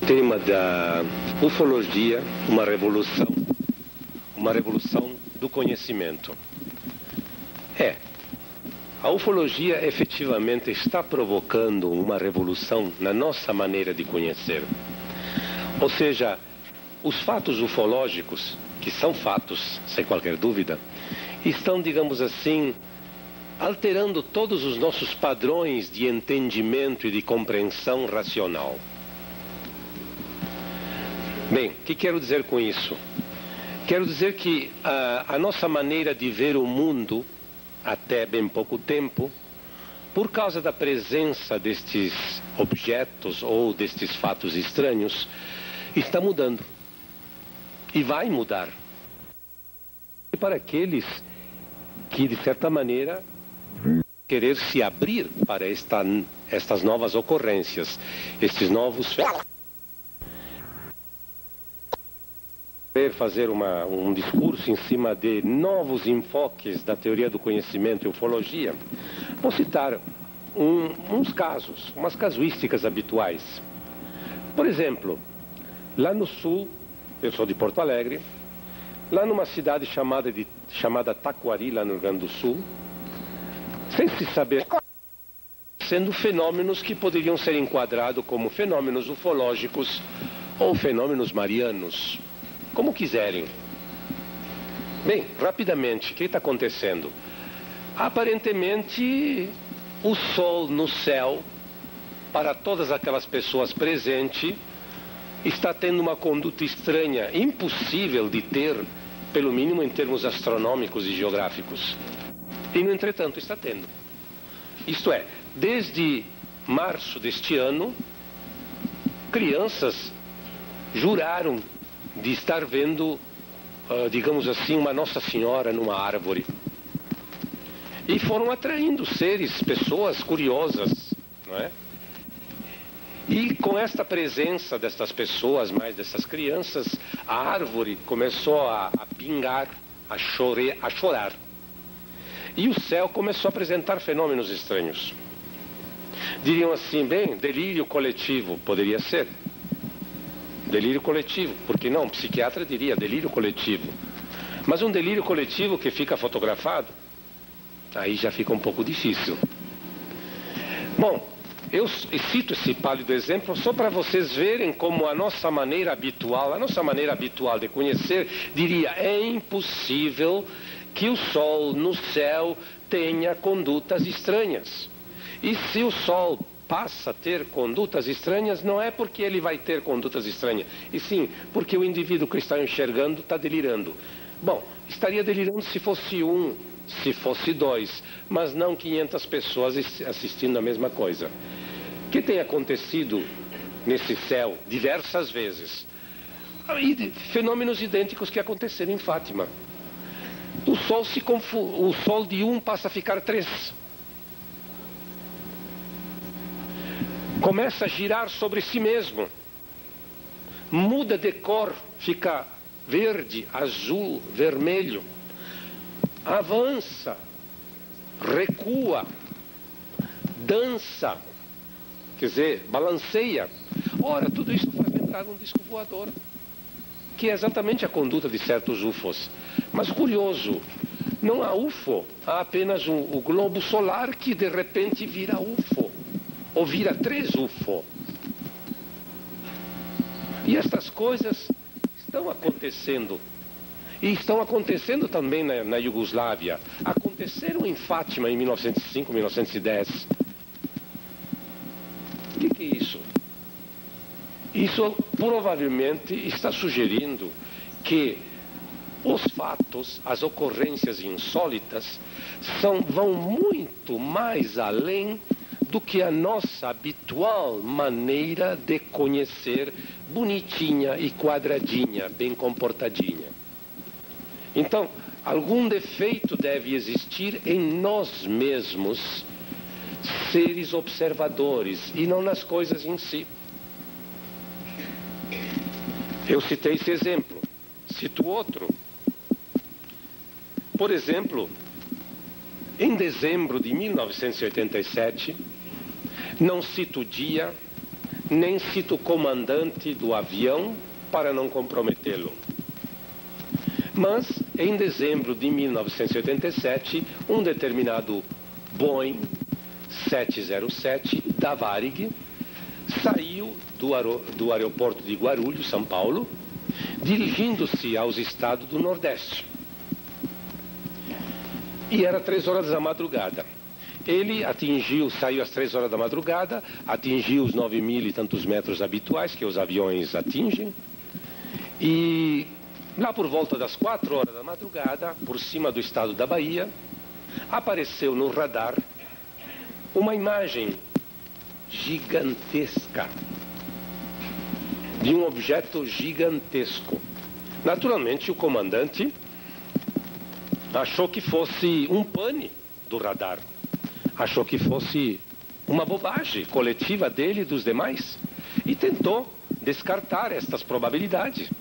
Tema da ufologia, uma revolução do conhecimento. A ufologia efetivamente está provocando uma revolução na nossa maneira de conhecer. Ou seja, os fatos ufológicos, que são fatos, sem qualquer dúvida, estão, digamos assim, alterando todos os nossos padrões de entendimento e de compreensão racional. Bem, o que quero dizer com isso? Quero dizer que a nossa maneira de ver o mundo, até bem pouco tempo, por causa da presença destes objetos ou destes fatos estranhos, está mudando. E vai mudar. E para aqueles que, de certa maneira, querer se abrir para estas novas ocorrências, estes novos fenômenos. Fazer um discurso em cima de novos enfoques da teoria do conhecimento e ufologia, vou citar uns casos, umas casuísticas habituais. Por exemplo, lá no sul, eu sou de Porto Alegre, lá numa cidade chamada Taquari, lá no Rio Grande do Sul, sem se saber, sendo fenômenos que poderiam ser enquadrados como fenômenos ufológicos ou fenômenos marianos, como quiserem. Bem, rapidamente, o que está acontecendo? Aparentemente, o sol no céu, para todas aquelas pessoas presentes, está tendo uma conduta estranha, impossível de ter, pelo mínimo em termos astronômicos e geográficos. E, no entretanto, está tendo. Isto é, desde março deste ano, crianças juraram de estar vendo, digamos assim, uma Nossa Senhora numa árvore. E foram atraindo pessoas curiosas, não é? E com esta presença destas pessoas, mais dessas crianças, a árvore começou a pingar, a chorar. E o céu começou a apresentar fenômenos estranhos. Diriam assim, bem, delírio coletivo, poderia ser. Delírio coletivo, porque não? Um psiquiatra diria delírio coletivo. Mas um delírio coletivo que fica fotografado, aí já fica um pouco difícil. Bom, eu cito esse pálido exemplo só para vocês verem como a nossa maneira habitual de conhecer, diria, é impossível que o sol no céu tenha condutas estranhas. E se o sol passa a ter condutas estranhas, não é porque ele vai ter condutas estranhas, e sim porque o indivíduo que está enxergando está delirando. Bom, estaria delirando se fosse um, se fosse dois, mas não 500 pessoas assistindo a mesma coisa. O que tem acontecido nesse céu diversas vezes? Fenômenos idênticos que aconteceram em Fátima. O sol de um passa a ficar 3. Começa a girar sobre si mesmo, muda de cor, fica verde, azul, vermelho, avança, recua, dança, quer dizer, balanceia. Ora, tudo isso faz lembrar um disco voador, que é exatamente a conduta de certos UFOs. Mas curioso, não há UFO, há apenas o globo solar que de repente vira UFO. Ou vira 3 UFO. E estas coisas estão acontecendo. E estão acontecendo também na Iugoslávia. Aconteceram em Fátima em 1905, 1910. O que é isso? Isso provavelmente está sugerindo que os fatos, as ocorrências insólitas, vão muito mais além do que a nossa habitual maneira de conhecer, bonitinha e quadradinha, bem comportadinha. Então, algum defeito deve existir em nós mesmos, seres observadores, e não nas coisas em si. Eu citei esse exemplo, cito outro. Por exemplo, em dezembro de 1987, não cito o dia, nem cito o comandante do avião para não comprometê-lo. Mas, em dezembro de 1987, um determinado Boeing 707 da Varig saiu do aeroporto de Guarulhos, São Paulo, dirigindo-se aos estados do Nordeste. E era 3 horas da madrugada. Ele saiu às 3 horas da madrugada, atingiu os 9.000 e tantos metros habituais que os aviões atingem. E lá por volta das 4 horas da madrugada, por cima do estado da Bahia, apareceu no radar uma imagem gigantesca de um objeto gigantesco. Naturalmente, o comandante achou que fosse um pane do radar. Achou que fosse uma bobagem coletiva dele e dos demais. E tentou descartar estas probabilidades.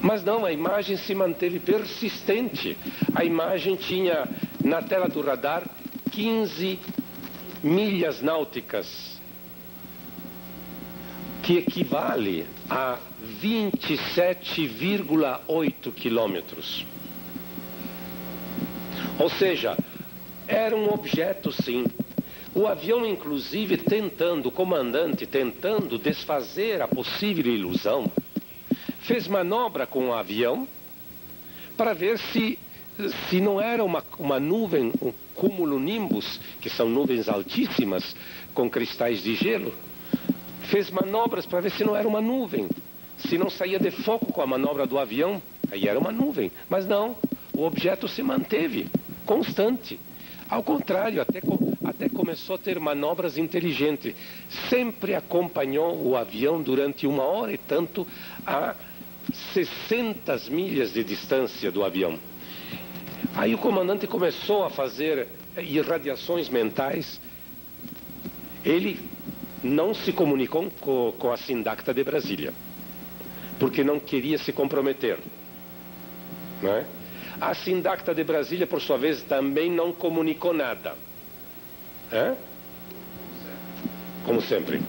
Mas não, a imagem se manteve persistente. A imagem tinha na tela do radar 15 milhas náuticas, que equivale a 27,8 quilômetros. Ou seja, era um objeto, sim. O avião, inclusive, o comandante tentando desfazer a possível ilusão, fez manobra com o avião para ver se não era uma nuvem, um cumulonimbus, que são nuvens altíssimas com cristais de gelo. Fez manobras para ver se não era uma nuvem, se não saía de foco com a manobra do avião, aí era uma nuvem. Mas não, o objeto se manteve constante. Ao contrário, até começou a ter manobras inteligentes. Sempre acompanhou o avião durante 1 hora e tanto a 60 milhas de distância do avião. Aí o comandante começou a fazer irradiações mentais. Ele não se comunicou com a Sindacta de Brasília, porque não queria se comprometer, não é? A Sindacta de Brasília, por sua vez, também não comunicou nada. Como sempre.